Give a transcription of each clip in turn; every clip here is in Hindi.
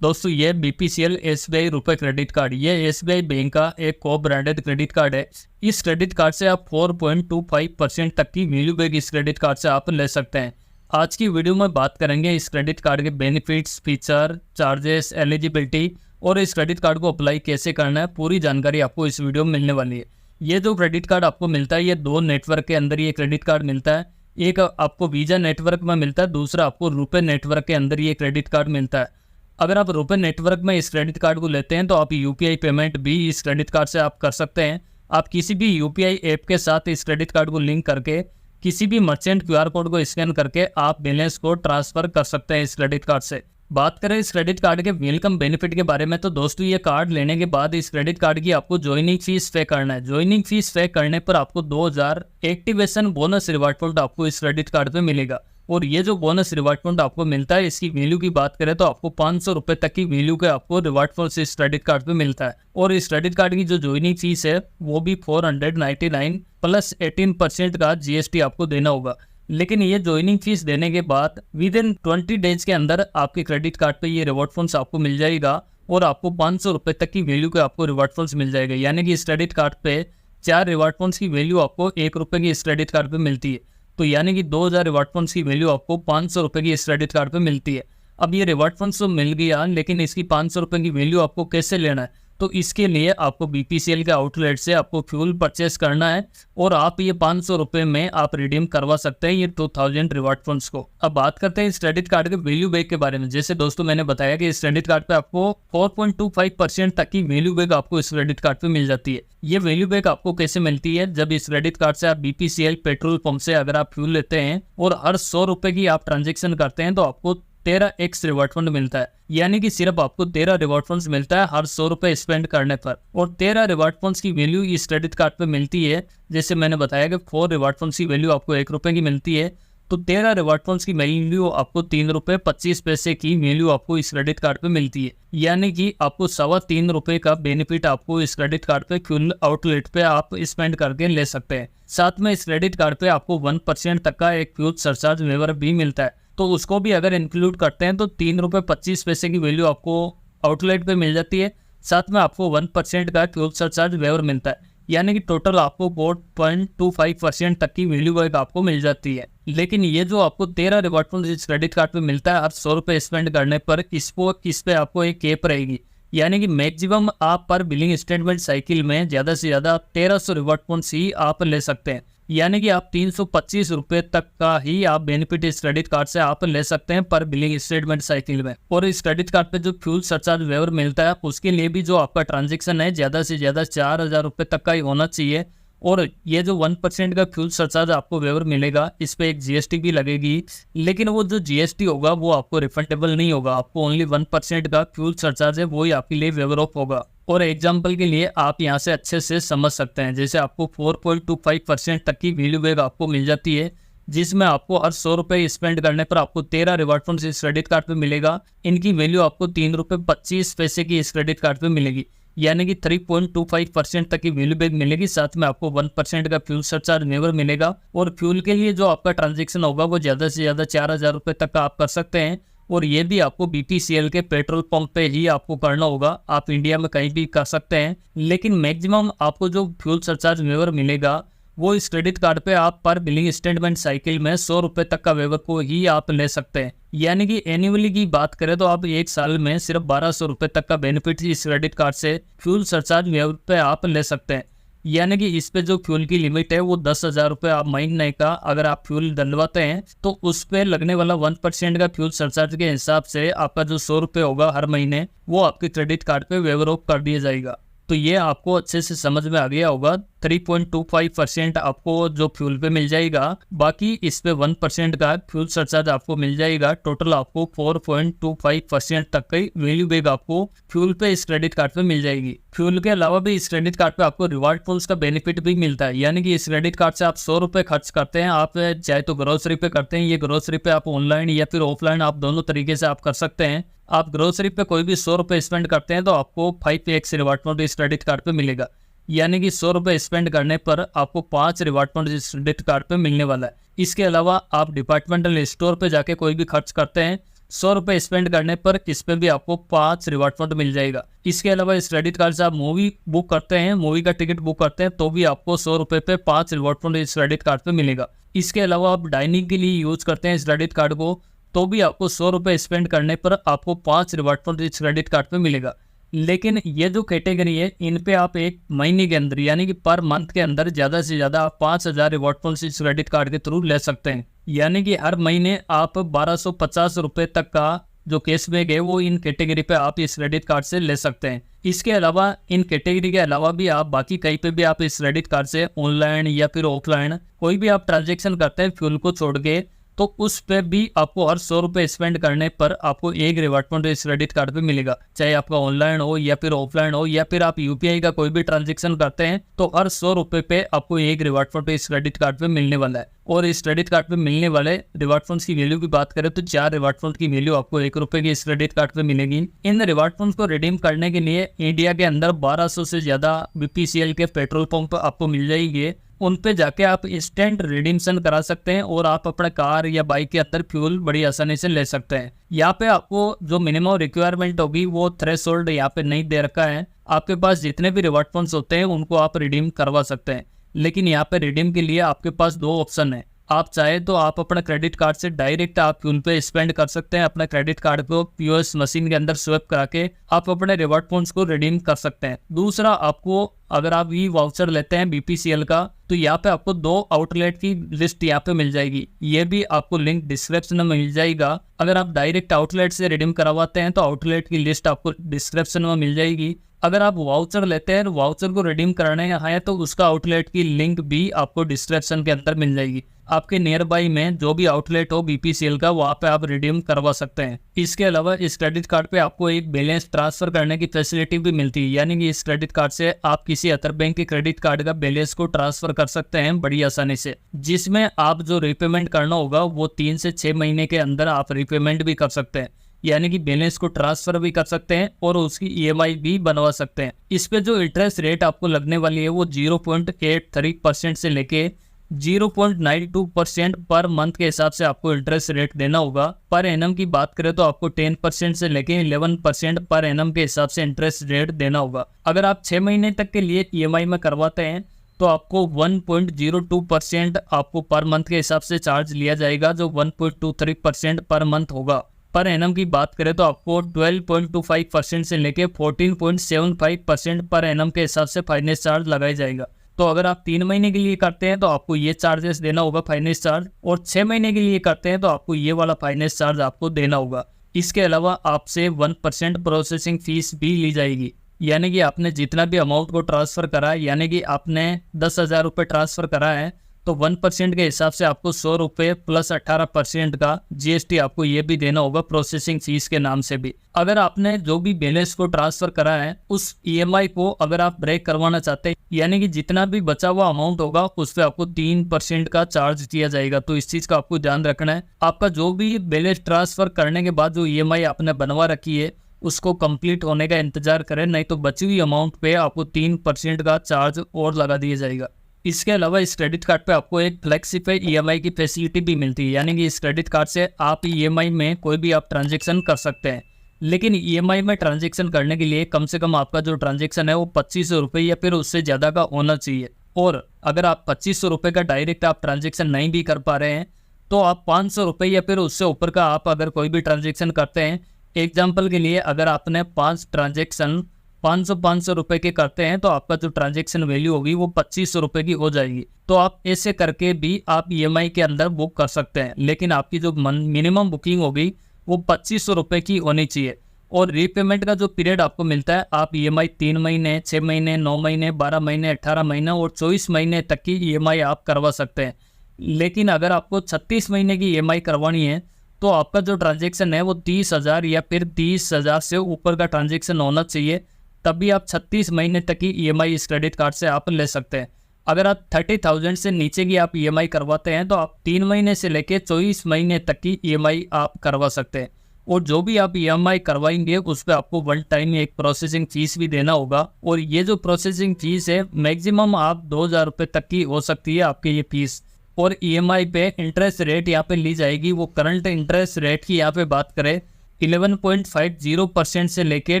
दोस्तों ये BPCL SBI रुपए क्रेडिट कार्ड, ये SBI बैंक का एक को ब्रांडेड क्रेडिट कार्ड है। इस क्रेडिट कार्ड से आप 4.25% तक की वैल्यू बैक इस क्रेडिट कार्ड से आप ले सकते हैं। आज की वीडियो में बात करेंगे इस क्रेडिट कार्ड के बेनिफिट्स, फीचर, चार्जेस, एलिजिबिलिटी और इस क्रेडिट कार्ड को अप्लाई कैसे करना है, पूरी जानकारी आपको इस वीडियो में मिलने वाली है। ये जो क्रेडिट कार्ड आपको मिलता है, ये दो नेटवर्क के अंदर ये क्रेडिट कार्ड मिलता है। एक आपको वीज़ा नेटवर्क में मिलता है, दूसरा आपको रुपए नेटवर्क के अंदर ये क्रेडिट कार्ड मिलता है। अगर आप रुपए नेटवर्क में इस क्रेडिट कार्ड को लेते हैं तो आप UPI पेमेंट भी इस क्रेडिट कार्ड से आप कर सकते हैं। आप किसी भी UPI ऐप के साथ इस क्रेडिट कार्ड को लिंक करके किसी भी मर्चेंट QR कोड को स्कैन करके आप बैलेंस को ट्रांसफर कर सकते हैं इस क्रेडिट कार्ड से। बात करें इस क्रेडिट कार्ड के वेलकम बेनिफिट के बारे में, तो दोस्तों ये कार्ड लेने के बाद इस क्रेडिट कार्ड की आपको ज्वाइनिंग फीस पे करना है। ज्वाइनिंग फीस पे करने पर आपको 2000 एक्टिवेशन बोनस रिवार्ड पॉइंट आपको इस क्रेडिट कार्ड पे मिलेगा। और ये जो बोनस रिवार्ड पॉइंट आपको मिलता है, इसकी वैल्यू की बात करें तो आपको 500 रुपये तक की वैल्यू के आपको रिवार्ड पॉइंट इस क्रेडिट कार्ड पे मिलता है। और इस क्रेडिट कार्ड की जो ज्वाइनिंग फीस है वो भी 499 प्लस 18% का GST आपको देना होगा। लेकिन ये ज्वाइनिंग फीस देने के बाद विद इन 20 डेज के अंदर आपके क्रेडिट कार्ड पे ये रिवार्ड फंड्स आपको मिल जाएगा और आपको 500 रुपये तक की वैल्यू के आपको रिवार्ड फंड्स मिल जाएगा। यानी कि इस क्रेडिट कार्ड पे 4 रिवार्ड फंड्स की वैल्यू आपको 1 रुपये की इस क्रेडिट कार्ड पे मिलती है। तो यानी कि 2000 रिवार्ड फंड्स की वैल्यू आपको 500 रुपये की इस क्रेडिट कार्ड पे मिलती है। अब ये रिवार्ड फंड्स तो मिल गया, लेकिन इसकी 500 रुपये की वैल्यू आपको कैसे लेना है, तो इसके लिए आपको BPCL के आउटलेट से आपको फ्यूल परचेस करना है और आप ये 500 रुपये में आप रिडीम करवा सकते हैं ये 2000 रिवार्ड फंड्स को। अब बात करते हैं इस क्रेडिट कार्ड के वैल्यू बैक के बारे में। जैसे दोस्तों मैंने बताया कि इस क्रेडिट कार्ड पे आपको 4.25% तक की वैल्यू बैक आपको इस क्रेडिट कार्ड पे मिल जाती है। ये वैल्यू बैक आपको कैसे मिलती है, जब इस क्रेडिट कार्ड से आप BPCL पेट्रोल पंप से अगर आप फ्यूल लेते हैं और हर 100 रुपये की आप ट्रांजेक्शन करते हैं तो आपको 13x रिवार्ड फंड मिलता है। यानी कि सिर्फ आपको 13 रिवार्ड फंड्स मिलता है हर 100 रुपये स्पेंड करने पर। और 13 रिवार्ड फंड्स की वैल्यू इस क्रेडिट कार्ड पे मिलती है। जैसे मैंने बताया कि 4 रिवार्ड फंड्स की वैल्यू आपको 1 रुपये की मिलती है, तो 13 रिवार्ड फंड्स की वैल्यू आपको 3 रुपये 25 पैसे की वैल्यू आपको इस क्रेडिट कार्ड पे मिलती है। यानी कि आपको 3.25 रुपये का बेनिफिट आपको इस क्रेडिट कार्ड पे फ्यूल आउटलेट पे आप स्पेंड करके ले सकते हैं। साथ में इस क्रेडिट कार्ड पे आपको 1% तक का एक फ्यूल सरचार्ज वेवर भी मिलता है, तो उसको भी अगर इंक्लूड करते हैं तो 3 रुपये 25 पैसे की वैल्यू आपको आउटलेट पे मिल जाती है। साथ में आपको 1% का फ्यूल सरचार्ज वेवर मिलता है। यानी कि टोटल आपको 4.25% तक की वैल्यू बैक आपको मिल जाती है। लेकिन ये जो आपको 13 रिवार्ड पॉइंट्स इस क्रेडिट कार्ड पे मिलता है हर 100 रुपये स्पेंड करने पर, इस पे आपको एक कैप रहेगी। यानी कि मैक्सिमम आप पर बिलिंग स्टेटमेंट साइकिल में ज़्यादा से ज़्यादा 1300 रिवार्ड पॉइंट्स ही आप ले सकते हैं। यानी कि आप 325 रुपये तक का ही आप बेनिफिट इस क्रेडिट कार्ड से आप ले सकते हैं पर बिलिंग स्टेटमेंट साइकिल में। और इस क्रेडिट कार्ड पे जो फ्यूल सरचार्ज वेवर मिलता है उसके लिए भी जो आपका ट्रांजेक्शन है ज़्यादा से ज़्यादा 4000 रुपये तक का ही होना चाहिए। और ये जो 1% का फ्यूल सरचार्ज आपको वेवर मिलेगा, इस पे एक GST भी लगेगी, लेकिन वो जो GST होगा वो आपको रिफंडेबल नहीं होगा। आपको ओनली 1% का फ्यूल सरचार्ज है वो ही आपके लिए वेवर ऑफ होगा। और एग्जाम्पल के लिए आप यहाँ से अच्छे से समझ सकते हैं, जैसे आपको 4.25% तक की वैल्यू बैक आपको मिल जाती है, जिसमें आपको हर 100 रुपये स्पेंड करने पर आपको 13 रिवार्ड फंड्स इस क्रेडिट कार्ड पे मिलेगा। इनकी वैल्यू आपको 3 रुपये 25 पैसे की इस क्रेडिट कार्ड पे मिलेगी। यानी कि 3.25% तक की वैल्यू बैक मिलेगी। साथ में आपको 1% का फ्यूल सरचार्ज वेवर मिलेगा। और फ्यूल के लिए जो आपका ट्रांजेक्शन होगा वो ज़्यादा से ज़्यादा 4000 रुपये तक का आप कर सकते हैं। और ये भी आपको BPCL के पेट्रोल पंप पे ही आपको करना होगा। आप इंडिया में कहीं भी कर सकते हैं, लेकिन मैक्सिमम आपको जो फ्यूल सरचार्ज वेवर मिलेगा वो इस क्रेडिट कार्ड पे आप पर बिलिंग स्टेटमेंट साइकिल में 100 रुपये तक का वेवर को ही आप ले सकते हैं। यानी कि एनुअली की बात करें तो आप एक साल में सिर्फ 1200 रुपये तक का बेनिफिट इस क्रेडिट कार्ड से फ्यूल सरचार्ज वेवर पे आप ले सकते हैं। यानी कि इस पे जो फ्यूल की लिमिट है वो 10,000 रुपये आप महीने का अगर आप फ्यूल डलवाते हैं तो उस पे लगने वाला 1% का फ्यूल सरचार्ज के हिसाब से आपका जो 100 रुपये होगा हर महीने वो आपके क्रेडिट कार्ड पे वेवर ऑफ कर दिया जाएगा। तो ये आपको अच्छे से समझ में आ गया होगा। 3.25% आपको जो फ्यूल पे मिल जाएगा, बाकी इस पे 1% का फ्यूल सरचार्ज आपको मिल जाएगा। टोटल आपको 4.25% तक की वैल्यू बैक आपको फ्यूल पे इस क्रेडिट कार्ड पे मिल जाएगी। फ्यूल के अलावा भी इस क्रेडिट कार्ड पे आपको रिवार्ड पॉइंट्स का बेनिफिट भी मिलता है। यानी कि इस क्रेडिट कार्ड से आप 100 रुपये खर्च करते हैं, आप चाहे तो ग्रोसरी पे करते हैं, ये ग्रोसरी पे आप ऑनलाइन या फिर ऑफलाइन आप दोनों तरीके से आप कर सकते हैं। आप ग्रोसरी पे कोई भी 100 रुपये स्पेंड करते हैं तो आपको 5x रिवार्ड पॉइंट इस क्रेडिट कार्ड पे मिलेगा। यानी कि 100 रुपये स्पेंड करने पर आपको 5 रिवार्ड पॉइंट इस क्रेडिट कार्ड पे मिलने वाला है। इसके अलावा आप डिपार्टमेंटल स्टोर पे जाके कोई भी खर्च करते हैं ₹100 स्पेंड करने पर इस पे भी आपको 5 रिवार्ड पॉइंट मिल जाएगा। इसके अलावा इस क्रेडिट कार्ड से आप मूवी बुक करते हैं, मूवी का टिकट बुक करते हैं तो भी आपको ₹100 पे 5 रिवार्ड पॉइंट इस क्रेडिट कार्ड पे मिलेगा। इसके अलावा आप डाइनिंग के लिए यूज करते हैं इस क्रेडिट कार्ड को तो भी आपको ₹100 स्पेंड करने पर आपको 5 रिवार्ड पॉइंट इस क्रेडिट कार्ड पे मिलेगा। लेकिन ये जो कैटेगरी है इन पे आप एक महीने के अंदर यानी कि पर मंथ के अंदर ज़्यादा से ज़्यादा आप 5000 रिवॉर्ड पॉइंट्स इस क्रेडिट कार्ड के थ्रू ले सकते हैं। यानी कि हर महीने आप ₹1250 तक का जो कैशबैक है वो इन कैटेगरी पे आप इस क्रेडिट कार्ड से ले सकते हैं। इसके अलावा इन कैटेगरी के अलावा भी आप बाकी कहीं पे भी आप इस क्रेडिट कार्ड से ऑनलाइन या फिर ऑफलाइन कोई भी आप ट्रांजेक्शन करते हैं फ्यूल को छोड़ के तो उस पे भी आपको हर ₹100 स्पेंड करने पर आपको एक रिवार्ड पॉइंट इस क्रेडिट कार्ड पे मिलेगा। चाहे आपका ऑनलाइन हो या फिर ऑफलाइन हो या फिर आप यूपीआई का कोई भी ट्रांजेक्शन करते हैं तो हर ₹100 पे आपको एक रिवार्ड पॉइंट इस क्रेडिट कार्ड पे मिलने वाला है। और इस क्रेडिट कार्ड पे मिलने वाले रिवार्ड पॉइंट्स की वैल्यू की बात करें तो 4 रिवार्ड पॉइंट की वैल्यू आपको ₹1 की इस क्रेडिट कार्ड पे मिलेगी। इन रिवार्ड पॉइंट्स को रिडीम करने के लिए इंडिया के अंदर 1200 से ज्यादा बीपीसीएल के पेट्रोल पंप आपको मिल जाएंगे। उन पे जाके आप इंस्टेंट रिडीम्शन करा सकते हैं और आप अपने कार या बाइक के अंदर फ्यूल बड़ी आसानी से ले सकते हैं। यहाँ पे आपको जो मिनिमम रिक्वायरमेंट होगी वो थ्रेशोल्ड यहाँ पे नहीं दे रखा है। आपके पास जितने भी रिवार्ड पॉइंट्स होते हैं उनको आप रिडीम करवा सकते हैं। लेकिन यहाँ पे रिडीम के लिए आपके पास 2 ऑप्शन है। आप चाहे तो आप अपना क्रेडिट कार्ड से डायरेक्ट आप फ्यूल पे स्पेंड कर सकते हैं। अपना क्रेडिट कार्ड को पीओएस मशीन के अंदर स्वैप करा के आप अपने रिवार्ड पॉइंट्स को रिडीम कर सकते हैं। दूसरा आपको अगर आप ई वाउचर लेते हैं बीपीसीएल का तो यहाँ पे आपको 2 आउटलेट की लिस्ट यहाँ पे मिल जाएगी। ये भी आपको लिंक डिस्क्रिप्शन में मिल जाएगा। अगर आप डायरेक्ट आउटलेट से रिडीम करवाते हैं तो आउटलेट की लिस्ट आपको डिस्क्रिप्शन में मिल जाएगी। अगर आप वाउचर लेते हैं वाउचर को रिडीम कराने है तो उसका आउटलेट की लिंक भी आपको डिस्क्रिप्शन के अंदर मिल जाएगी। आपके नियर बाई में जो भी आउटलेट हो बीपीसीएल का वहाँ पे आप रिडीम करवा सकते हैं। इसके अलावा इस क्रेडिट कार्ड पे आपको एक बैलेंस ट्रांसफर करने की फैसिलिटी भी मिलती है। यानी कि इस क्रेडिट कार्ड से आप किसी अदर बैंक के क्रेडिट कार्ड का बैलेंस को ट्रांसफर कर सकते हैं बड़ी आसानी से, जिसमें आप जो रीपेमेंट करना होगा वो 3 से 6 महीने के अंदर आप रीपेमेंट भी कर सकते हैं। यानी कि बैलेंस को ट्रांसफर भी कर सकते हैं और उसकी ईएमआई भी बनवा सकते हैं। इस पे जो इंटरेस्ट रेट आपको लगने वाली है वो 0.83% से लेके 0.92% पर मंथ के हिसाब से आपको इंटरेस्ट रेट देना होगा। पर एनम की बात करें तो आपको 10% से लेके 11% पर एनम के हिसाब से इंटरेस्ट रेट देना होगा। अगर आप 6 महीने तक के लिए ईएमआई में करवाते हैं तो आपको 1.02% आपको पर मंथ के हिसाब से चार्ज लिया जाएगा, जो 1.23% पर मंथ होगा। पर एनम की बात करें तो आपको 12.25% से लेके 14.75% पर एनम के हिसाब से फाइनेंस चार्ज लगाया जाएगा। तो अगर आप 3 महीने के लिए करते हैं तो आपको ये चार्जेस देना होगा फाइनेंस चार्ज, और 6 महीने के लिए करते हैं तो आपको ये वाला फाइनेंस चार्ज आपको देना होगा। इसके अलावा आपसे 1% प्रोसेसिंग फीस भी ली जाएगी। यानी कि आपने जितना भी अमाउंट को ट्रांसफ़र करा है, यानी कि आपने 10,000 रुपये ट्रांसफ़र करा है तो 1% के हिसाब से आपको 100 रुपये प्लस 18% का जीएसटी आपको ये भी देना होगा प्रोसेसिंग फीस के नाम से भी। अगर आपने जो भी बैलेंस को ट्रांसफर करा है उस ईएमआई को अगर आप ब्रेक करवाना चाहते हैं, यानी कि जितना भी बचा हुआ अमाउंट होगा उस पर आपको 3% का चार्ज दिया जाएगा। तो इस चीज़ का आपको ध्यान रखना है। आपका जो भी बैलेंस ट्रांसफर करने के बाद जो ईएमआई आपने बनवा रखी है उसको कंप्लीट होने का इंतजार करें, नहीं तो बची हुई अमाउंट पे आपको 3% का चार्ज और लगा दिया जाएगा। इसके अलावा इस क्रेडिट कार्ड पे आपको एक फ्लेक्सिफाई ईएमआई की फैसिलिटी भी मिलती है। यानी कि इस क्रेडिट कार्ड से आप ईएमआई में कोई भी आप ट्रांजैक्शन कर सकते हैं, लेकिन ईएमआई में ट्रांजैक्शन करने के लिए कम से कम आपका जो ट्रांजैक्शन है वो 2500 रुपये या फिर उससे ज़्यादा का होना चाहिए। और अगर आप 2500 रुपये का डायरेक्ट आप ट्रांजैक्शन नहीं भी कर पा रहे हैं तो आप 500 रुपये या फिर उससे ऊपर का आप अगर कोई भी ट्रांजैक्शन करते हैं, एग्जाम्पल के लिए अगर आपने 5 ट्रांजैक्शन 500 रुपये के करते हैं तो आपका जो ट्रांजैक्शन वैल्यू होगी वो 2500 रुपये की हो जाएगी। तो आप ऐसे करके भी आप ईएमआई के अंदर बुक कर सकते हैं, लेकिन आपकी जो मिनिमम बुकिंग होगी वो 2500 रुपये की होनी चाहिए। और रीपेमेंट का जो पीरियड आपको मिलता है, आप ईएमआई 3 महीने, 6 महीने, 9 महीने, 12 महीने, 18 महीने और 24 महीने तक की ईएमआई आप करवा सकते हैं। लेकिन अगर आपको 36 महीने की ईएमआई करवानी है तो आपका जो ट्रांजैक्शन है वो 30,000 या फिर 30,000 से ऊपर का ट्रांजैक्शन होना चाहिए, तभी आप 36 महीने तक की ईएमआई इस क्रेडिट कार्ड से आप ले सकते हैं। अगर आप 30,000 से नीचे की आप ईएमआई करवाते हैं तो आप 3 महीने से लेकर 24 महीने तक की ईएमआई आप करवा सकते हैं। और जो भी आप ईएमआई करवाएंगे उस पर आपको वन टाइम एक प्रोसेसिंग फीस भी देना होगा। और ये जो प्रोसेसिंग फीस है मैक्सिमम आप 2,000 रुपये तक की हो सकती है आपकी ये फीस। और ईएमआई पे इंटरेस्ट रेट यहाँ पे ली जाएगी, वो करंट इंटरेस्ट रेट की यहाँ पे बात करें 11.50% से लेके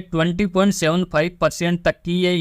20.75% तक की ये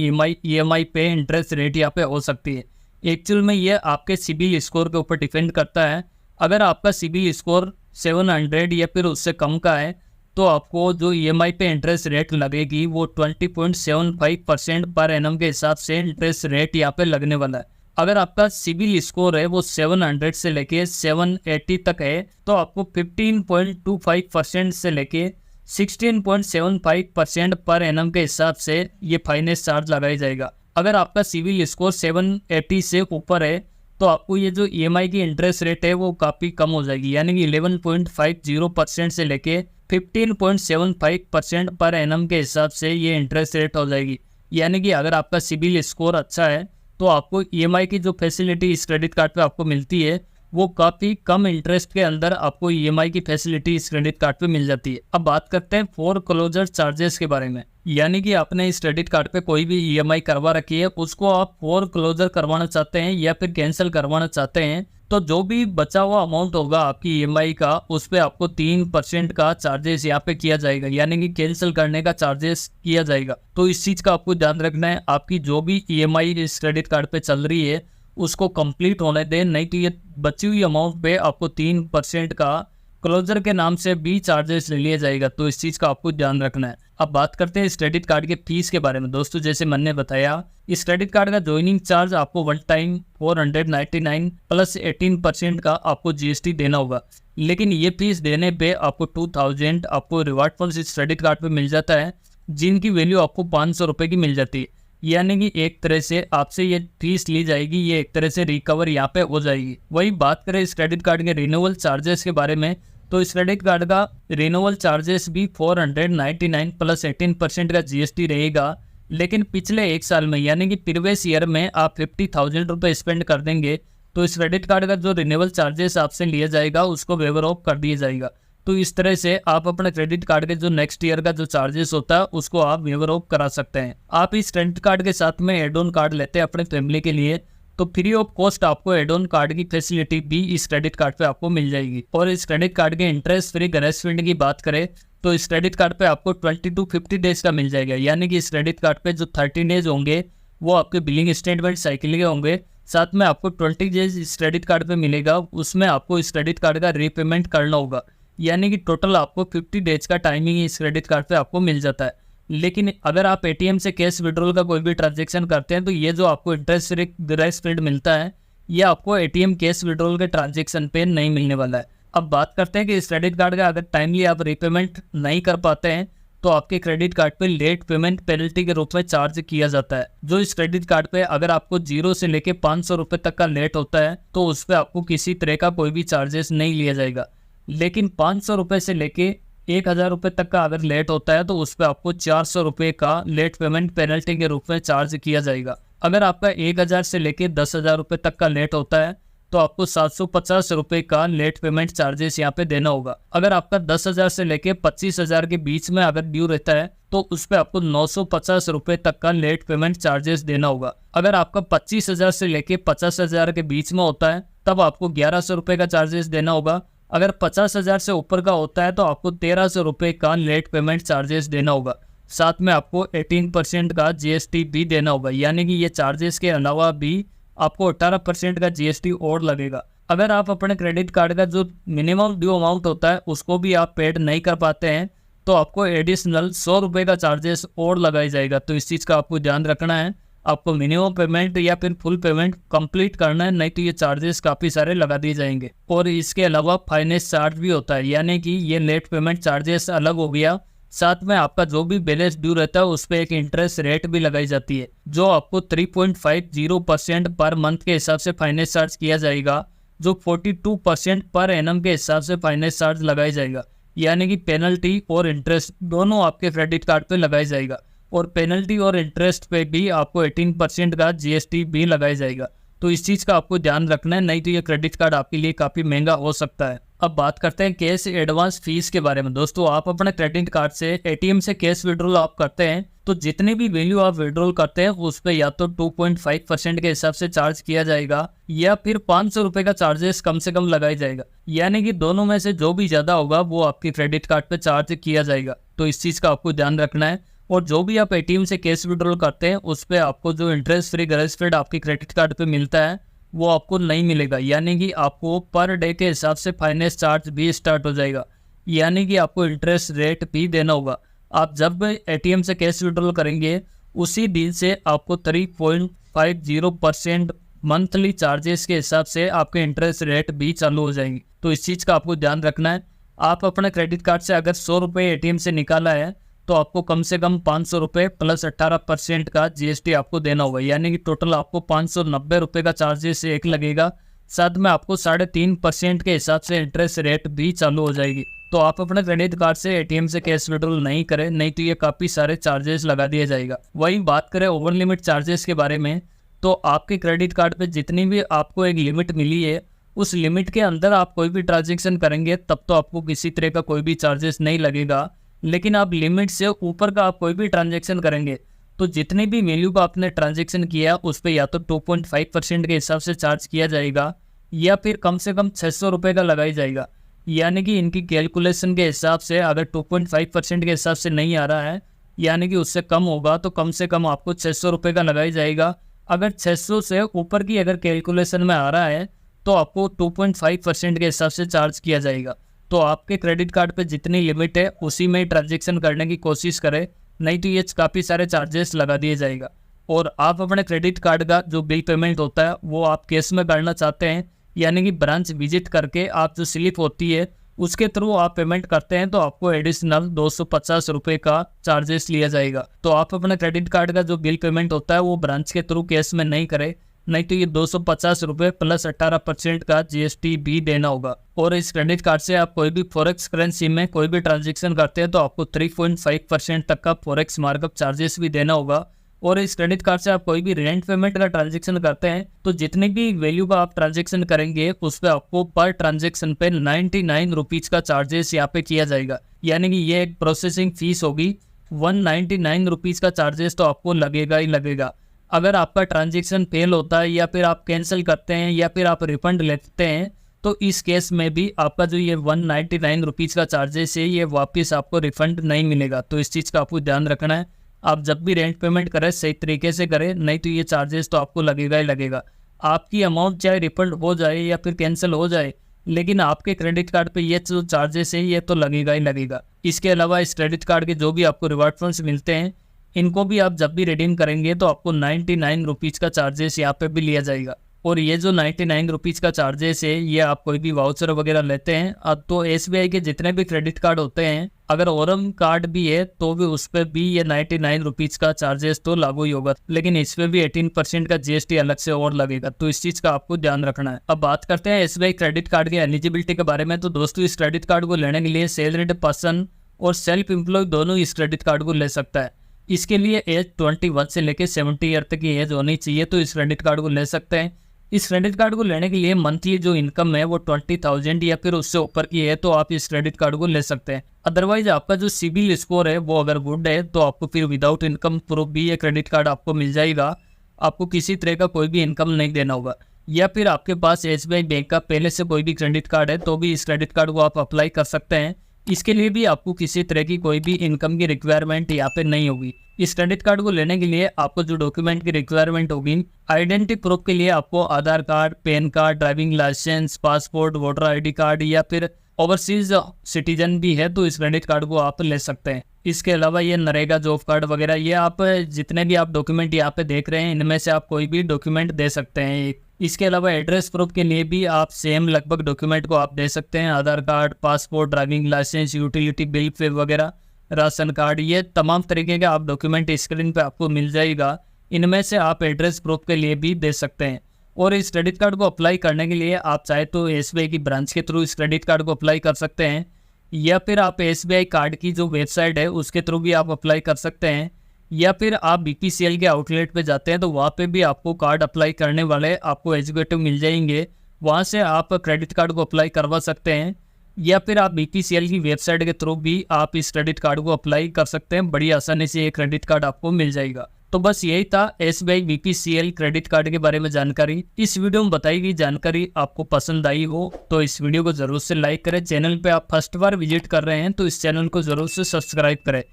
ईएमआई पे इंटरेस्ट रेट यहाँ पे हो सकती है। एक्चुअल में ये आपके सिबिल स्कोर के ऊपर डिपेंड करता है। अगर आपका सिबिल स्कोर 700 या फिर उससे कम का है तो आपको जो ईएमआई पे इंटरेस्ट रेट लगेगी वो 20.75% पर एनम के हिसाब से इंटरेस्ट रेट यहाँ पे लगने वाला है। अगर आपका सिबिल स्कोर है वो 700 से लेके 780 तक है तो आपको 15.25% से लेके 16.75% पर एनम के हिसाब से ये फाइनेंस चार्ज लगाया जाएगा। अगर आपका सिबिल स्कोर 780 से ऊपर है तो आपको ये जो ईएमआई की इंटरेस्ट रेट है वो काफ़ी कम हो जाएगी, यानी कि 11.50% से लेके 15.75% पर एनम के हिसाब से ये इंटरेस्ट रेट हो जाएगी। यानी कि अगर आपका सिबिल स्कोर अच्छा है तो आपको ईएमआई की जो फैसिलिटी इस क्रेडिट कार्ड पे आपको मिलती है वो काफ़ी कम इंटरेस्ट के अंदर आपको ईएमआई की फैसिलिटी इस क्रेडिट कार्ड पे मिल जाती है। अब बात करते हैं फोरक्लोजर चार्जेस के बारे में। यानी कि आपने इस क्रेडिट कार्ड पे कोई भी ईएमआई करवा रखी है, उसको आप फोरक्लोजर करवाना चाहते हैं या फिर कैंसिल करवाना चाहते हैं, तो जो भी बचा हुआ अमाउंट होगा आपकी ईएमआई का उस पर आपको 3% का चार्जेस यहाँ पे किया जाएगा, यानी कि कैंसिल करने का चार्जेस किया जाएगा। तो इस चीज़ का आपको ध्यान रखना है। आपकी जो भी ईएमआई इस क्रेडिट कार्ड पे चल रही है उसको कंप्लीट होने दें, नहीं तो ये बची हुई अमाउंट पे आपको 3% का क्लोजर के नाम से भी चार्जेस ले लिया जाएगा। तो इस चीज़ का आपको ध्यान रखना है। अब बात करते हैं इस क्रेडिट कार्ड के फीस के बारे में। दोस्तों जैसे मैंने बताया इस क्रेडिट कार्ड का ज्वाइनिंग चार्ज आपको वन टाइम 499 प्लस 18% का आपको जीएसटी देना होगा। लेकिन ये फीस देने पे आपको 2000 आपको रिवार्ड पॉइंट्स इस क्रेडिट कार्ड पे मिल जाता है, जिनकी वैल्यू आपको 500 रुपये की मिल जाती है। यानी कि एक तरह से आपसे ये फीस ली जाएगी, ये एक तरह से रिकवर यहाँ पे हो जाएगी। वही बात करें इस क्रेडिट कार्ड के रिन्यूअल चार्जेस के बारे में, तो इस क्रेडिट कार्ड का रिन्यूअल चार्जेस भी 499 प्लस 18% का जीएसटी रहेगा। लेकिन पिछले एक साल में यानी कि प्रीवियस ईयर में आप 50,000 रुपये स्पेंड कर देंगे तो इस क्रेडिट कार्ड का जो रिन्यूअल चार्जेस आपसे लिया जाएगा उसको वेवर ऑफ कर दिया जाएगा। तो इस तरह से आप अपने क्रेडिट कार्ड के जो नेक्स्ट ईयर का जो चार्जेस होता है उसको आप वेवर ऑफ करा सकते हैं। आप इस क्रेडिट कार्ड के साथ में एड ऑन कार्ड लेते हैं अपने फैमिली के लिए तो फ्री ऑफ कॉस्ट आपको एड ऑन कार्ड की फैसिलिटी भी इस क्रेडिट कार्ड पे आपको मिल जाएगी। और इस क्रेडिट कार्ड के इंटरेस्ट फ्री गैरेज फील्ड की बात करें तो इस क्रेडिट कार्ड पे आपको 20 to 50 डेज का मिल जाएगा। यानी कि इस क्रेडिट कार्ड पे जो 30 डेज होंगे वो आपके बिलिंग स्टेटमेंट साइकिल के होंगे, साथ में आपको 20 डेज इस क्रेडिट कार्ड पे मिलेगा, उसमें आपको इस क्रेडिट कार्ड का रीपेमेंट करना होगा। यानी कि टोटल आपको 50 डेज का टाइमिंग इस क्रेडिट कार्ड पे आपको मिल जाता है। लेकिन अगर आप एटीएम से कैश विड्रॉल का कोई भी ट्रांजैक्शन करते हैं तो ये जो आपको इंटरेस्ट गैरेज फील्ड मिलता है ये आपको एटीएम कैश विड्रॉल के ट्रांजैक्शन पे नहीं मिलने वाला है। अब बात करते हैं कि इस क्रेडिट कार्ड का अगर टाइमली आप रीपेमेंट नहीं कर पाते हैं तो आपके क्रेडिट कार्ड पे लेट पेमेंट पेनल्टी के रूप में चार्ज किया जाता है। जो इस क्रेडिट कार्ड पे अगर आपको 0 से लेके 500 रुपये तक का लेट होता है तो उस पर आपको किसी तरह का कोई भी चार्जेस नहीं लिया जाएगा। लेकिन 500 रुपये से लेके 1000 रुपये तक का अगर लेट होता है तो उस पर आपको 400 रुपये का लेट पेमेंट पेनल्टी के रूप में चार्ज किया जाएगा। अगर आपका 1000 से लेके 10,000 रुपये तक का लेट होता है तो आपको 750 रुपये का लेट पेमेंट चार्जेस यहाँ पे देना होगा। अगर आपका 10,000 से लेके 25,000 के बीच में अगर ड्यू रहता है तो उस पर आपको 950 रुपये तक का लेट पेमेंट चार्जेस देना होगा। अगर आपका 25,000 से लेके 50,000 के बीच में होता है तब आपको 1100 रुपये का चार्जेस देना होगा। अगर 50,000 से ऊपर का होता है तो आपको 1300 रुपये का लेट पेमेंट चार्जेस देना होगा। साथ में आपको 18% का जीएसटी भी देना होगा। यानी कि ये चार्जेस के अलावा भी आपको 18% का जीएसटी और लगेगा। अगर आप अपने क्रेडिट कार्ड का जो मिनिमम ड्यू अमाउंट होता है उसको भी आप पेड नहीं कर पाते हैं तो आपको एडिशनल 100 रुपये का चार्जेस और लगाया जाएगा। तो इस चीज़ का आपको ध्यान रखना है। आपको मिनिमम पेमेंट या फिर फुल पेमेंट कंप्लीट करना है, नहीं तो ये चार्जेस काफ़ी सारे लगा दिए जाएंगे। और इसके अलावा फाइनेंस चार्ज भी होता है, यानी कि ये लेट पेमेंट चार्जेस अलग हो गया। साथ में आपका जो भी बैलेंस ड्यू रहता है उस पर एक इंटरेस्ट रेट भी लगाई जाती है जो आपको 3.50% पर मंथ के हिसाब से फाइनेंस चार्ज किया जाएगा, जो 42% पर एनम के हिसाब से फाइनेंस चार्ज लगाया जाएगा। यानी कि पेनल्टी और इंटरेस्ट दोनों आपके क्रेडिट कार्ड पे लगाया जाएगा और पेनल्टी और इंटरेस्ट पे भी आपको 18% का जीएसटी भी लगाया जाएगा। तो इस चीज़ का आपको ध्यान रखना है, नहीं तो ये क्रेडिट कार्ड आपके लिए काफ़ी महंगा हो सकता है। अब बात करते हैं कैश एडवांस फीस के बारे में। दोस्तों आप अपने क्रेडिट कार्ड से एटीएम से कैश विड्रॉल आप करते हैं तो जितनी भी वैल्यू आप विड्रॉल करते हैं उस पर या तो 2.5% के हिसाब से चार्ज किया जाएगा या फिर 500 रुपये का चार्जेस कम से कम लगाया जाएगा। यानी कि दोनों में से जो भी ज़्यादा होगा वो आपके क्रेडिट कार्ड पे चार्ज किया जाएगा। तो इस चीज़ का आपको ध्यान रखना है। और जो भी आप एटीएम से कैश विड्रॉल करते हैं उस पर आपको जो इंटरेस्ट फ्री ग्रेस पीरियड आपके क्रेडिट कार्ड पे मिलता है वो आपको नहीं मिलेगा। यानी कि आपको पर डे के हिसाब से फाइनेंस चार्ज भी स्टार्ट हो जाएगा। यानी कि आपको इंटरेस्ट रेट भी देना होगा। आप जब एटीएम से कैश विड्रॉल करेंगे उसी दिन से आपको 3.50% मंथली चार्जेस के हिसाब से आपके इंटरेस्ट रेट भी चालू हो जाएंगे। तो इस चीज़ का आपको ध्यान रखना है। आप अपने क्रेडिट कार्ड से अगर 100 रुपये एटीएम से निकाला है तो आपको कम से कम 500 रुपये प्लस 18% का जीएसटी आपको देना होगा। यानी कि टोटल आपको 590 रुपये का चार्जेस एक लगेगा। साथ में आपको 3.5% के हिसाब से इंटरेस्ट रेट भी चालू हो जाएगी। तो आप अपने क्रेडिट कार्ड से एटीएम से कैश विड्रॉल नहीं करें, नहीं तो ये काफ़ी सारे चार्जेस लगा दिया जाएगा। वही बात करें ओवर लिमिट चार्जेस के बारे में, तो आपके क्रेडिट कार्ड पे जितनी भी आपको एक लिमिट मिली है उस लिमिट के अंदर आप कोई भी ट्रांजेक्शन करेंगे तब तो आपको किसी तरह का कोई भी चार्जेस नहीं लगेगा। लेकिन आप लिमिट से ऊपर का आप कोई भी ट्रांजेक्शन करेंगे तो जितनी भी वैल्यू का आपने ट्रांजेक्शन किया उस पर या तो 2.5% के हिसाब से चार्ज किया जाएगा या फिर कम से कम 600 रुपये का लगाई जाएगा। यानी कि इनकी कैलकुलेशन के हिसाब से अगर 2.5% के हिसाब से नहीं आ रहा है यानी कि उससे कम होगा तो कम से कम आपको 600 रुपये का लगाई जाएगा। अगर 600 से ऊपर की अगर कैलकुलेशन में आ रहा है तो आपको 2.5% के हिसाब से चार्ज किया जाएगा। तो आपके क्रेडिट कार्ड पे जितनी लिमिट है उसी में ट्रांजेक्शन करने की कोशिश करें, नहीं तो ये काफ़ी सारे चार्जेस लगा दिए जाएगा। और आप अपने क्रेडिट कार्ड का जो बिल पेमेंट होता है वो आप कैश में करना चाहते हैं यानी कि ब्रांच विजिट करके आप जो स्लिप होती है उसके थ्रू आप पेमेंट करते हैं तो आपको एडिशनल 250 रुपये का चार्जेस लिया जाएगा। तो आप अपने क्रेडिट कार्ड का जो बिल पेमेंट होता है वो ब्रांच के थ्रू कैश में नहीं करें, नहीं तो ये 250 रुपये प्लस 18% का जीएसटी भी देना होगा। और इस क्रेडिट कार्ड से आप कोई भी फॉरेक्स करेंसी में कोई भी ट्रांजेक्शन करते हैं तो आपको 3.5% तक का फॉरेक्स मार्कअप चार्जेस भी देना होगा। और इस क्रेडिट कार्ड से आप कोई भी रेंट पेमेंट का ट्रांजेक्शन करते हैं तो जितनी भी वैल्यू का आप ट्रांजेक्शन करेंगे उस पर आपको पर ट्रांजेक्शन पे 99 रुपीज़ का चार्जेस यहाँ पे किया जाएगा। यानी कि ये एक प्रोसेसिंग फीस होगी। 199 रुपीज़ का चार्जेस तो आपको लगेगा ही लगेगा। अगर आपका ट्रांजेक्शन फेल होता है या फिर आप कैंसिल करते हैं या फिर आप रिफंड लेते हैं तो इस केस में भी आपका जो ये 199 रुपीज़ का चार्जेस है ये वापस आपको रिफंड नहीं मिलेगा। तो इस चीज़ का आपको ध्यान रखना है। आप जब भी रेंट पेमेंट करें सही तरीके से करें, नहीं तो ये चार्जेस तो आपको लगेगा ही लगेगा। आपकी अमाउंट चाहे रिफंड हो जाए या फिर कैंसिल हो जाए लेकिन आपके क्रेडिट कार्ड पे ये जो चार्जेस है ये तो लगेगा ही लगेगा। इसके अलावा इस क्रेडिट कार्ड के जो भी आपको रिवार्ड फंड्स मिलते हैं इनको भी आप जब भी रिडीम करेंगे तो आपको 99 रुपीज़ का चार्जेस यहाँ पे भी लिया जाएगा। और ये जो 99 रुपीज़ का चार्जेस है ये आप कोई भी वाउचर वगैरह लेते हैं अब तो एसबीआई के जितने भी क्रेडिट कार्ड होते हैं अगर ओरम कार्ड भी है तो भी उस पर भी ये 99 रुपीज़ का चार्जेस तो लागू ही होगा। लेकिन इस पर भी 18% का जीएसटी अलग से और लगेगा। तो इस चीज़ का आपको ध्यान रखना है। अब बात करते हैं एसबीआई क्रेडिट कार्ड की एलिजिबिलिटी के बारे में। तो दोस्तों इस क्रेडिट कार्ड को लेने के लिए सैलरीड पर्सन और सेल्फ एम्प्लॉय दोनों इस क्रेडिट कार्ड को ले सकता है। इसके लिए एज 21 से लेकर 70 ईयर तक की एज होनी चाहिए तो इस क्रेडिट कार्ड को ले सकते हैं। इस क्रेडिट कार्ड को लेने के लिए मंथली जो इनकम है वो 20,000 या फिर उससे ऊपर की है तो आप इस क्रेडिट कार्ड को ले सकते हैं। अदरवाइज आपका जो सिबिल स्कोर है वो अगर गुड है तो आपको फिर विदाउट इनकम प्रूफ भी ये क्रेडिट कार्ड आपको मिल जाएगा। आपको किसी तरह का कोई भी इनकम नहीं देना होगा। या फिर आपके पास एसबीआई बैंक का पहले से कोई भी क्रेडिट कार्ड है तो भी इस क्रेडिट कार्ड को आप अप्लाई कर सकते हैं। इसके लिए भी आपको किसी तरह की कोई भी इनकम की रिक्वायरमेंट यहाँ पे नहीं होगी। इस क्रेडिट कार्ड को लेने के लिए आपको जो डॉक्यूमेंट की रिक्वायरमेंट होगी आइडेंटिटी प्रूफ के लिए आपको Aadhaar card, PAN card, driving licence, passport, voter ID card या फिर ओवरसीज सिटीजन भी है तो इस क्रेडिट कार्ड को आप ले सकते हैं। इसके अलावा ये नरेगा जॉब कार्ड वगैरह ये आप जितने भी आप डॉक्यूमेंट यहाँ पे देख रहे हैं इनमें से आप कोई भी डॉक्यूमेंट दे सकते हैं। इसके अलावा एड्रेस प्रूफ के लिए भी आप सेम लगभग डॉक्यूमेंट को आप दे सकते हैं। Aadhaar card, passport, driving licence, utility bill पे वगैरह, राशन कार्ड, ये तमाम तरीके के आप डॉक्यूमेंट स्क्रीन पे आपको मिल जाएगा। इनमें से आप एड्रेस प्रूफ के लिए भी दे सकते हैं। और इस क्रेडिट कार्ड को अप्लाई करने के लिए आप चाहे तो एसबीआई की ब्रांच के थ्रू इस क्रेडिट कार्ड को अप्लाई कर सकते हैं या फिर आप एसबीआई कार्ड की जो वेबसाइट है उसके थ्रू भी आप अप्लाई कर सकते हैं या फिर आप बीपीसीएल के आउटलेट पे जाते हैं तो वहाँ पे भी आपको कार्ड अप्लाई करने वाले आपको एग्जीक्यूटिव मिल जाएंगे। वहाँ से आप क्रेडिट कार्ड को अप्लाई करवा सकते हैं। या फिर आप BPCL की वेबसाइट के थ्रू भी आप इस क्रेडिट कार्ड को अप्लाई कर सकते हैं। बड़ी आसानी से ये क्रेडिट कार्ड आपको मिल जाएगा। तो बस यही था SBI BPCL क्रेडिट कार्ड के बारे में जानकारी। इस वीडियो में बताई गई जानकारी आपको पसंद आई हो तो इस वीडियो को जरूर से लाइक करें। चैनल पे आप फर्स्ट बार विजिट कर रहे हैं तो इस चैनल को जरूर से सब्सक्राइब करें।